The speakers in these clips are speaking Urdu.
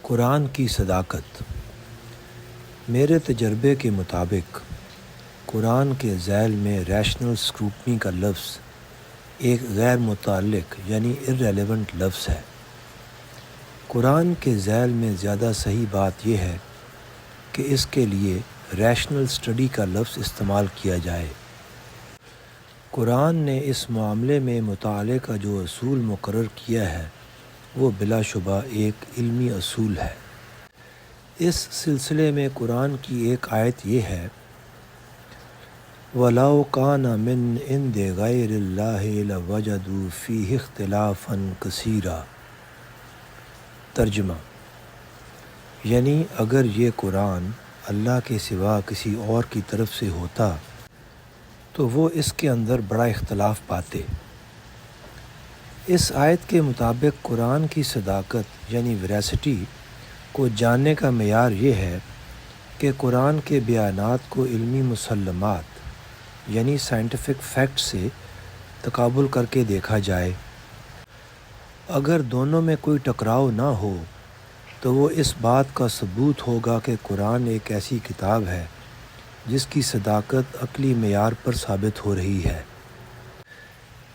قرآن کی صداقت۔ میرے تجربے کے مطابق قرآن کے ذیل میں ریشنل اسکروٹنی کا لفظ ایک غیر متعلق یعنی irrelevant لفظ ہے۔ قرآن کے ذیل میں زیادہ صحیح بات یہ ہے کہ اس کے لیے ریشنل اسٹڈی کا لفظ استعمال کیا جائے۔ قرآن نے اس معاملے میں مطالعے کا جو اصول مقرر کیا ہے وہ بلا شبہ ایک علمی اصول ہے۔ اس سلسلے میں قرآن کی ایک آیت یہ ہے وَلَوْ كَانَ مِنْ عِنْدِ غَيْرِ اللَّهِ لَوَجَدُوا فِيهِ اخْتِلَافًا كَثِيرًا۔ ترجمہ یعنی اگر یہ قرآن اللہ کے سوا کسی اور کی طرف سے ہوتا تو وہ اس کے اندر بڑا اختلاف پاتے۔ اس آیت کے مطابق قرآن کی صداقت یعنی ویراسٹی کو جاننے کا معیار یہ ہے کہ قرآن کے بیانات کو علمی مسلمات یعنی سائنٹیفک فیکٹ سے تقابل کر کے دیکھا جائے۔ اگر دونوں میں کوئی ٹکراؤ نہ ہو تو وہ اس بات کا ثبوت ہوگا کہ قرآن ایک ایسی کتاب ہے جس کی صداقت عقلی معیار پر ثابت ہو رہی ہے۔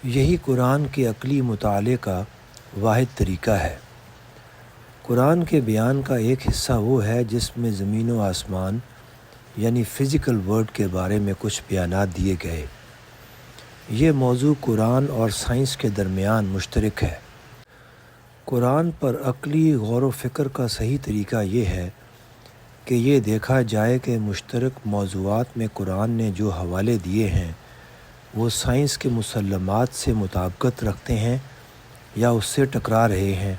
یہی قرآن کے عقلی مطالعے کا واحد طریقہ ہے۔ قرآن کے بیان کا ایک حصہ وہ ہے جس میں زمین و آسمان یعنی فزیکل ورلڈ کے بارے میں کچھ بیانات دیے گئے۔ یہ موضوع قرآن اور سائنس کے درمیان مشترک ہے۔ قرآن پر عقلی غور و فکر کا صحیح طریقہ یہ ہے کہ یہ دیکھا جائے کہ مشترک موضوعات میں قرآن نے جو حوالے دیے ہیں وہ سائنس کے مسلمات سے مطابقت رکھتے ہیں یا اس سے ٹکرا رہے ہیں۔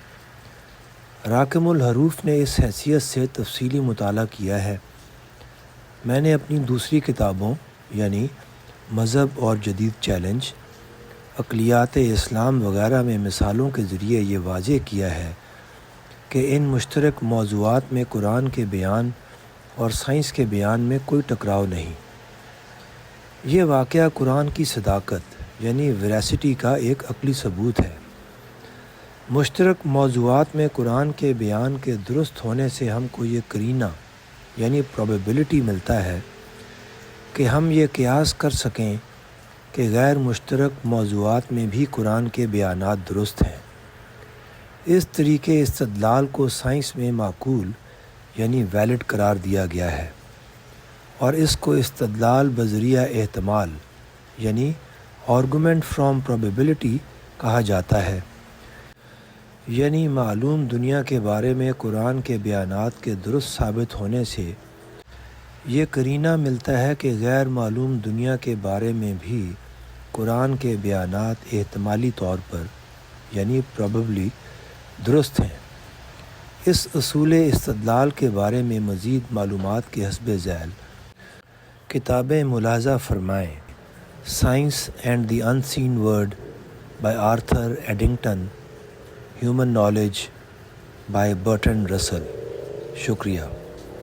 راکم الحروف نے اس حیثیت سے تفصیلی مطالعہ کیا ہے۔ میں نے اپنی دوسری کتابوں یعنی مذہب اور جدید چیلنج، عقلیات اسلام وغیرہ میں مثالوں کے ذریعے یہ واضح کیا ہے کہ ان مشترک موضوعات میں قرآن کے بیان اور سائنس کے بیان میں کوئی ٹکراؤ نہیں۔ یہ واقعہ قرآن کی صداقت یعنی ویراسٹی کا ایک عقلی ثبوت ہے۔ مشترک موضوعات میں قرآن کے بیان کے درست ہونے سے ہم کو یہ قرینہ یعنی پروبیبلٹی ملتا ہے کہ ہم یہ قیاس کر سکیں کہ غیر مشترک موضوعات میں بھی قرآن کے بیانات درست ہیں۔ اس طریقے استدلال کو سائنس میں معقول یعنی ویلڈ قرار دیا گیا ہے اور اس کو استدلال بذریعہ احتمال یعنی آرگومنٹ فرام پروبیبلٹی کہا جاتا ہے۔ یعنی معلوم دنیا کے بارے میں قرآن کے بیانات کے درست ثابت ہونے سے یہ قرینہ ملتا ہے کہ غیر معلوم دنیا کے بارے میں بھی قرآن کے بیانات احتمالی طور پر یعنی پروبیبلی درست ہیں۔ اس اصول استدلال کے بارے میں مزید معلومات کے حسب ذیل کتابیں ملاحظہ فرمائیں۔ Science and the unseen world by Arthur Eddington, human knowledge by Bertrand Russell. شکریہ۔